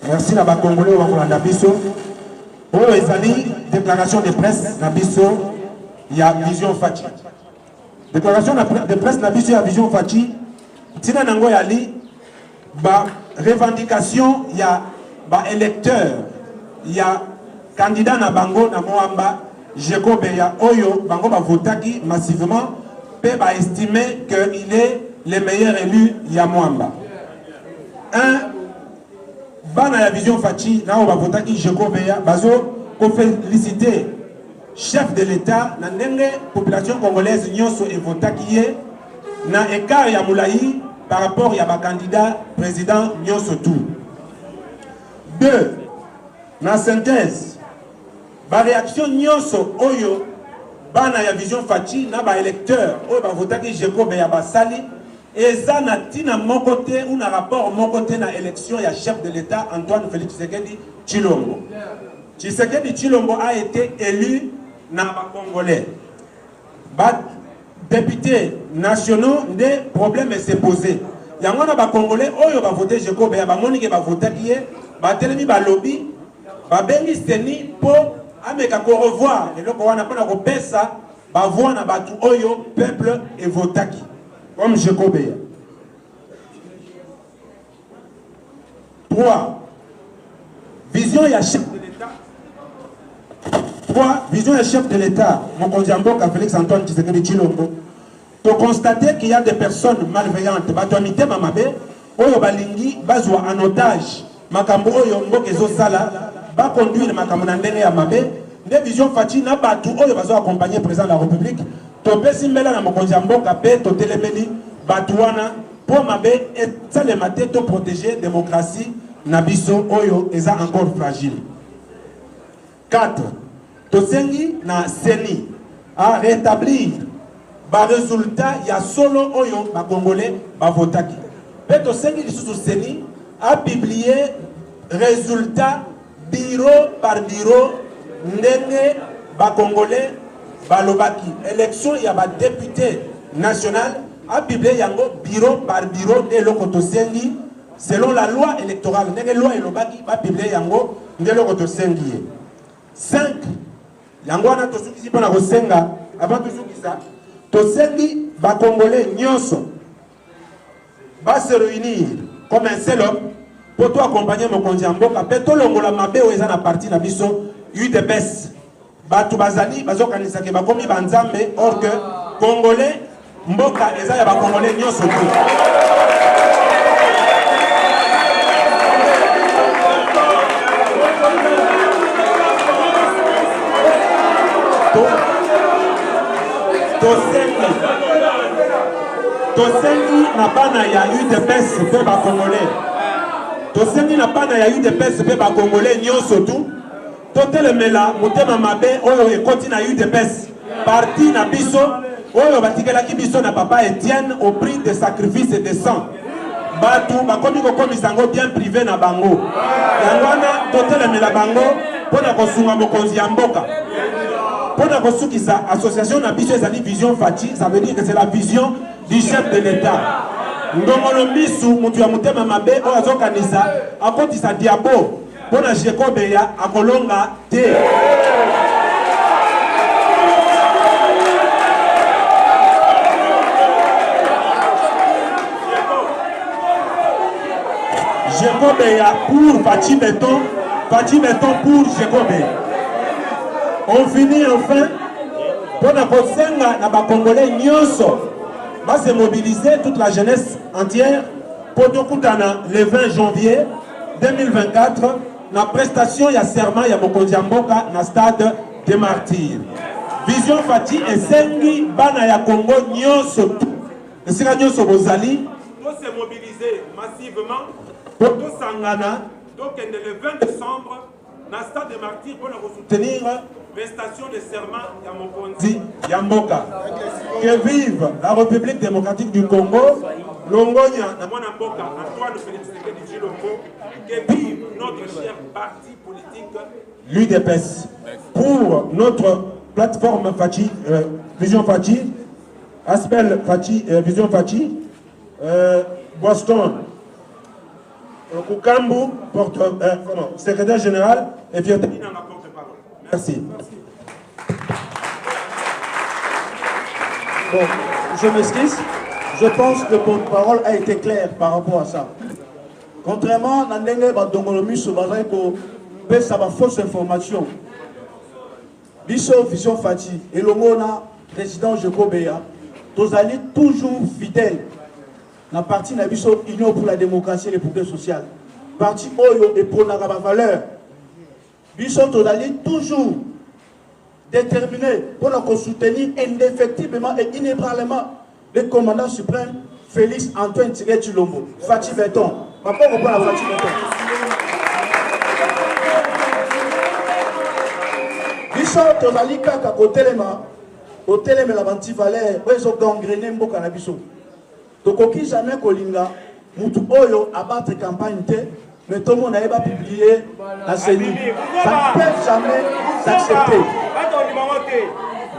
Merci à Congolais ou à Nabiso. Pour les amis, déclaration de presse, Nabiso, il y a Vision Fachi. Déclaration de presse, Nabiso, il y a Vision Fachi. Tina Nango Yali, revendication, il y a électeur, il y a candidat na Bango, na Moamba, Jeko Beya, Oyo, Bango va voter massivement, peut estimer qu'il est le meilleur élu, Yamoamba. Bana la Vision Fachi, na on va voter qui Jeko Beya, bazo, pour féliciter chef de l'État, na nenge population congolaise, nyonso et voter qui est, na écart ya Moulaï, par rapport à un candidat président nyonso tout. 2. Na synthèse, la réaction nyonso oyo bana ya Vision Fachi na ba électeur oyo ba votaki Jeko Beya basali eza na tina mon côté ou na rapport mon côté na élection ya chef de l'État Antoine Félix Tshisekedi Tshilombo. Tshisekedi Tshilombo a été élu na ba Congolais. Ba députés nationaux des problèmes se posés. Yango na ba Congolais oyo ba voter Jeko Beya ba moni ke ba voter qui est ba telemi ba lobby ba bengi seni po ameka ko revoir et loko wana pona ko pesa ba voix na batu oyo peuple et votaki comme Jeko Beya. 3. Vision ya chef de l'État. 3. Vision ya chef de l'État. Mon Mboka Félix Antoine Tshisekedi Tshilombo. Pour constater qu'il y a des personnes malveillantes, batomité mamabe oyo balingi bazwa en otage makambo oyo mboka ezo sala ba conduire makambo na ndenge ya mabe nde Vision Fachi na batu oyo bazo accompagner président de la République to pesi mbela na mokonzi mboka pe to telemeli batu wana po mabe esalema te to protéger démocratie na biso oyo eza encore fragile. 4. To sengi na seni à rétablir ba résultat ya solo oyo ba congolais ba votaki pe to sengi lisusu seni a publié résultat bureau par bureau ndenge ba congolais ba lobaki élection ya ba député national a publié yango bureau par bureau de lokoto sengi selon la loi électorale ndenge loi elobaki ba publié yango ndenge lokoto sengi. 5. yango wana to suki pona ko senga avant to suki ça to sengi ba congolais nyonso va se réunir comme un seul homme pour toi accompagner mon konzi mboka peto longola mabe o eza na parti na biso UDPS batu bazali bazokanisa ke bakomi banzambe or que congolais mboka eza ya ba congolais nyonso tout. Tosengi na bana ya UDPS pe ba congolais. Tosengi na bana ya UDPS pe ba congolais nyonso tout. Totelemela motema mabe oyo ekoti na UDPS. Parti na biso oyo batikelaki biso na papa Etienne au prix de sacrifice et de sang. Batu bakomi ko komisango bien privé na bango. Yangwana totelemela bango pona kosunga mokonzi ya mboka. Pour la association na biso ezali Vision Fachi, ça veut dire que c'est la vision du chef de l'État. Ngongolo misu mutu ya mutema mabe o azokanisa akotisa diabo pona Jeko Beya akolonga te. Jeko Beya pour Fachi Beton pour Jeko Beya. On finit enfin pour la Kosenga na ba Congolais nyonso va se mobiliser toute la jeunesse entière pour Tokutana le 20 janvier 2024 la prestation ya serment ya mokonzi mboka na stade des Martyrs. Vision Fachi et sengi bana ya Congo nyonso esika nyonso bozali pour se mobiliser massivement pour tout sangana donc le 20 décembre na stade des Martyrs pour soutenir prestation de serment ya mokonzi ya mboka. Que vive la République démocratique du Congo, Longonia na mwana mboka Antoine Félix Tshisekedi Tshilombo. Que vive notre cher parti politique l'UDPS. Pour notre plateforme Fachi, Vision Fachi, Aspel Fachi, Vision Fachi, Boston, Kukambu, secrétaire général, et Fierté. Merci. Bon, je m'excuse. Je pense que votre parole a été claire par rapport à ça. Contrairement à Ndenge Badongolomi Sobareko, ça va fausse information. Biso Vision Fati et Lomona, président Jekobea, tous allez toujours fidèles. Dans parti na biso Union pour la démocratie et le progrès social. Parti Oyo et pour la valeur. Biso tous allez toujours déterminés pour nous soutenir indéfectiblement et inébranlément le commandant suprême Félix Antoine Tshisekedi Tshilombo. Fati Beton. Papa, on reprend la Fati Beton. Biso tozali kaka kotelema la bantivalere po ezo gangrene mboka na biso. Tokoki jamais kolinga mutu oyo abattre campagne te, mais tout le monde a publié la CENI. Ça ne peut jamais s'accepter.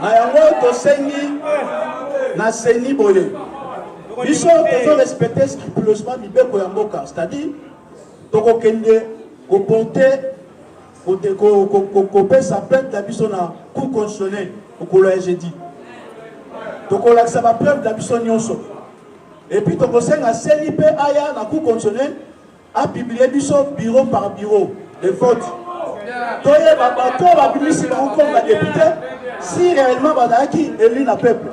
Nayango tosengi na CENI boye. Biso tozo respecter scrupuleusement mibeko ya mboka, c'est-à-dire tokokende koporter kopesa plainte na biso na cour constitutionnelle okolo ya jeudi. Tokolakisa ba preuve na biso nyonso. Et puis tokosenga CENI pe aya na cour constitutionnelle a publié biso bureau par bureau de vote. Toye bato babimisi bango comme ba député si réellement badaki élu na peuple.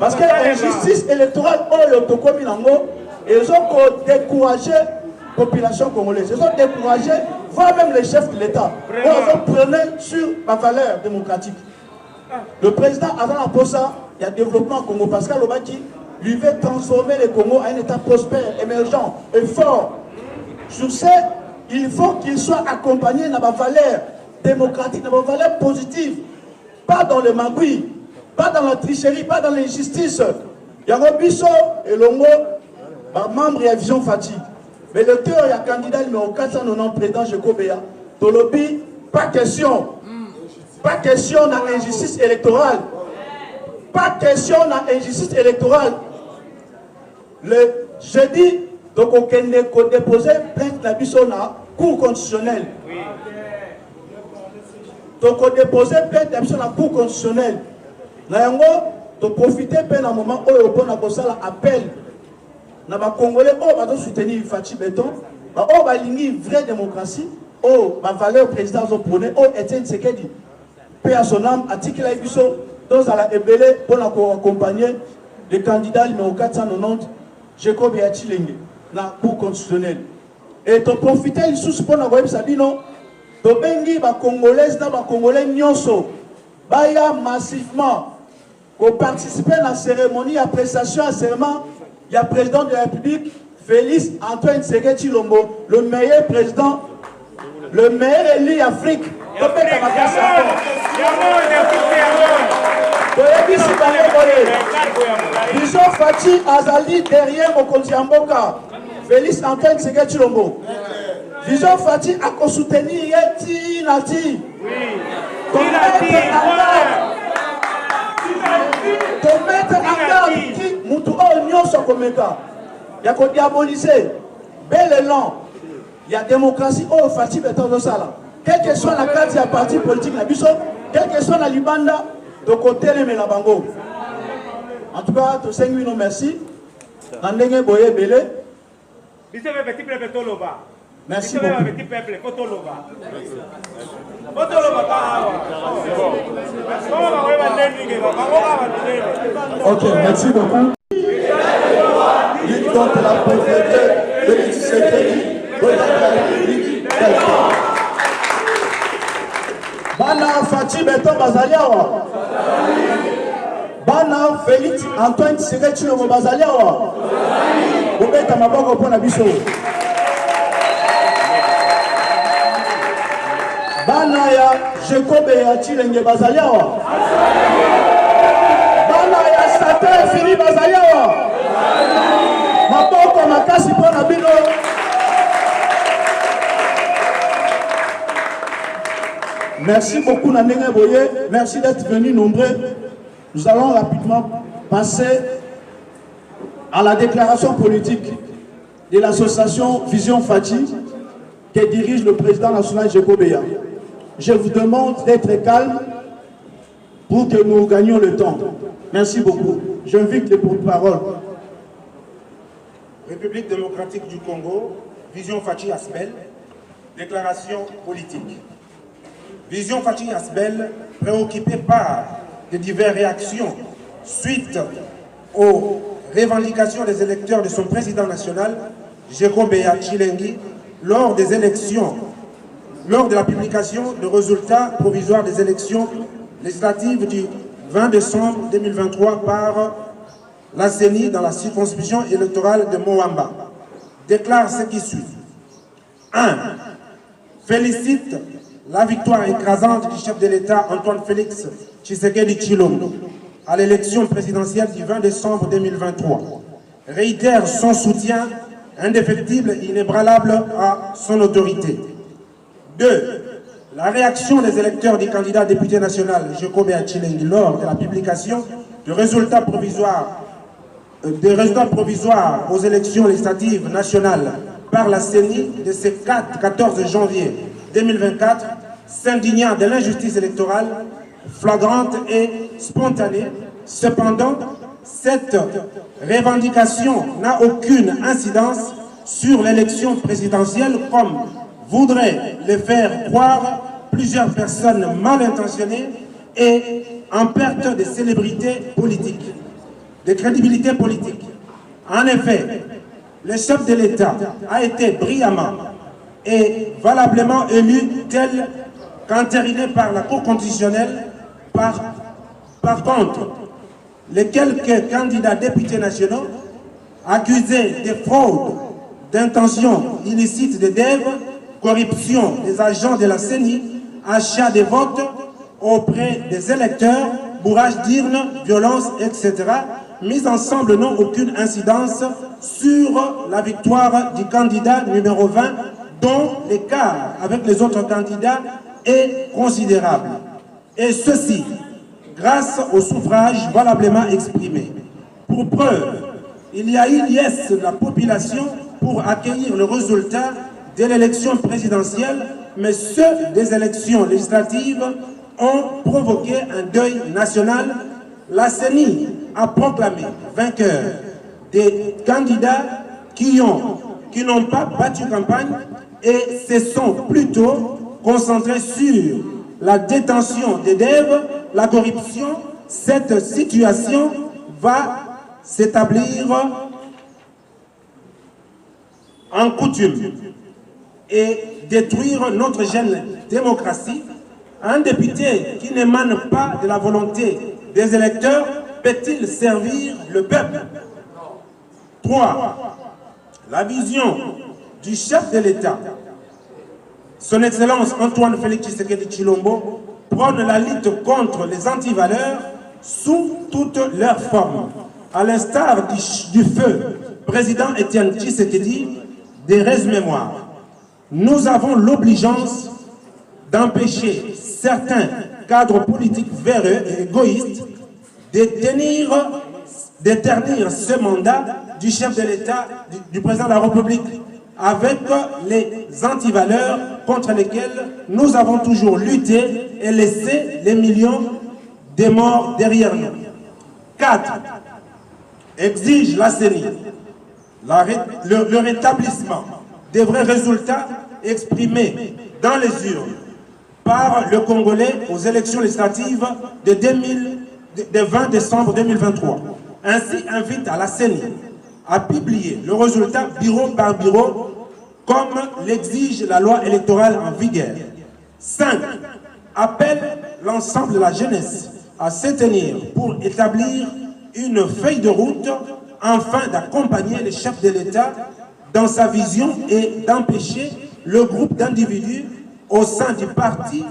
Parce que la justice électorale oyo tokomi nango ils ont découragé la population congolaise. Ils ont découragé, voire même les chefs de l'État. Ils ont prôné sur la valeur démocratique. Le président Azana Posa, il y a développement au Congo. Pascal Obaki lui veut transformer le Congo en un État prospère, émergent et fort. Sur ce, il faut qu'il soit accompagné dans la valeur démocratique, dans la valeur positive. Pas dans le magouille, pas dans la tricherie, pas dans l'injustice. Il y a Robisso et Longo, membre de Vision Fati. Mais le cœur, il y a candidat numéro 490 président Jekobea. Tolobi, pas question. Pas question d'injustice électorale. Pas question d'injustice électorale. Le jeudi, donc on a déposé plainte la Bissona, Cour constitutionnelle. Donc on a déposé plainte la Bissona, Cour constitutionnelle. Nayango, de profiter d'un moment où on a posé l'appel. Na ba Congolais, on va soutenir Fati Beton, on va aligner une vraie démocratie, on va valeur président prôné, on Etienne Tshisekedi. Paix à son âme, article à Ibiso, dans la Ebele, pour accompagner le candidat numéro 490, Jacob Yachilenge, dans la Cour constitutionnelle. Et de profiter, il sous pour la Sabino, de bengi ba Congolais, dans ba Congolais nyonso, baya massivement, pour participer à la cérémonie, à prestation, à serment. Il y a le président de la République, Félix Antoine Tshisekedi Tshilombo, le meilleur président, le meilleur élu Afrique. Vision Fati Azali derrière Mokonzi Mboka, Félix Antoine Tshisekedi Tshilombo. Vision Fati a soutenu Yeti Nati. Pour mettre en garde qui Moutou Union Sokomeka, il y a qu'on diaboliser, bel élan, il y a démocratie, oh Fati Beton de Sala. Quelle que soit la carte, il y a parti politique, la Bisso, quelle que soit la Libanda, de côté les Melabango. En tout cas, tous 5 minutes, merci. Nandenge Boye Bele. Merci beaucoup. Ok, merci beaucoup. Lutte contre la pauvreté, le Tshisekedi, de la République. Bana Fati Beton Bazaliawa. Bana Félix Antoine Tshisekedi Tshilombo Bazaliawa. Bobeta maboko pour la biso. Bana ya Jacob Yachilenge Bazaliawa. Bana ya Satan Fini Bazaliawa. Maboko makasi pour la bino. Merci beaucoup Nandenge Boye. Merci d'être venus nombreux. Nous allons rapidement passer à la déclaration politique de l'association Vision Fati que dirige le président national Djeko Beya. Je vous demande d'être calme pour que nous gagnions le temps. Merci beaucoup. J'invite les porte-parole. République démocratique du Congo, Vision Fati Asbel, déclaration politique. Vision Fati Asbel, préoccupée par de diverses réactions suite aux revendications des électeurs de son président national, Djeko Beya Tshilengui, lors des élections, lors de la publication de résultats provisoires des élections législatives du 20 décembre 2023 par la CENI dans la circonscription électorale de Moamba, déclare ce qui suit. 1. Félicite la victoire écrasante du chef de l'État Antoine Félix Tshisekedi Tshilombo à l'élection présidentielle du 20 décembre 2023. Réitère son soutien indéfectible et inébranlable à son autorité. 2. La réaction des électeurs du candidat député national Djeko Beya Tshilengui lors de la publication des résultats provisoires aux élections législatives nationales par la CENI de ce 14 janvier 2024, s'indignant de l'injustice électorale flagrante et spontanée. Cependant, cette revendication n'a aucune incidence sur l'élection présidentielle comme voudraient le faire croire plusieurs personnes mal intentionnées et en perte de célébrité politique, de crédibilité politique. En effet, le chef de l'État a été brillamment et valablement élu tel qu'entériné par la Cour constitutionnelle. Par contre, les quelques candidats députés nationaux accusés de fraude, d'intention illicite de dève, corruption des agents de la CENI, achat des votes auprès des électeurs, bourrage d'urnes, violence, etc., mis ensemble n'ont aucune incidence sur la victoire du candidat numéro 20, dont l'écart avec les autres candidats est considérable. Et ceci, grâce au suffrage valablement exprimé. Pour preuve, il y a eu liesse de la population pour accueillir le résultat de l'élection présidentielle, mais ceux des élections législatives ont provoqué un deuil national. La CENI a proclamé vainqueur des candidats qui n'ont pas battu campagne et se sont plutôt concentrés sur la détention des deves, la corruption. Cette situation va s'établir en coutume et détruire notre jeune démocratie. Un député qui n'émane pas de la volonté des électeurs peut-il servir le peuple? 3. La vision du chef de l'État, son Excellence Antoine Félix Tshisekedi Tshilombo, prône la lutte contre les antivaleurs sous toutes leurs formes. À l'instar du feu président Étienne Tshisekedi, des rêves-mémoires. Nous avons l'obligeance d'empêcher certains cadres politiques véreux et égoïstes de ternir ce mandat du chef de l'État, du président de la République, avec les antivaleurs contre lesquelles nous avons toujours lutté et laissé les millions de morts derrière nous. 4. Exige la CENI le rétablissement des vrais résultats exprimés dans les urnes par le Congolais aux élections législatives de 20 décembre 2023. Ainsi invite à la CENI à publier le résultat bureau par bureau comme l'exige la loi électorale en vigueur. 5. Appelle l'ensemble de la jeunesse à se tenir pour établir une feuille de route afin d'accompagner le chef de l'État dans sa vision et d'empêcher le groupe d'individus au sein du parti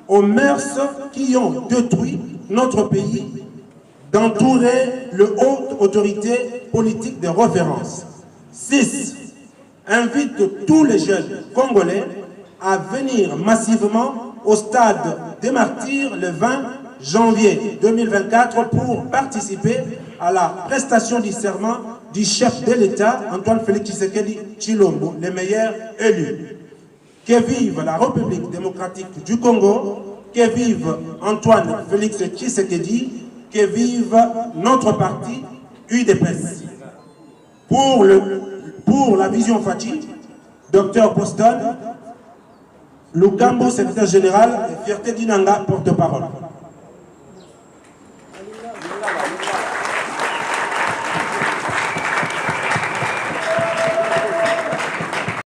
aux mœurs qui ont détruit notre pays d'entourer le haute autorité politique de référence. 6. Invite tous les jeunes congolais à venir massivement au stade des martyrs le 20 janvier 2024 pour participer à la prestation du serment du chef de l'État, Antoine Félix Tshisekedi Tshilombo, le meilleur élu. Que vive la République démocratique du Congo, que vive Antoine Félix Tshisekedi, que vive notre parti UDPS. Pour la vision Fati, Dr Poston, Lukambo, secrétaire général, et Fierté Dinanga, porte-parole.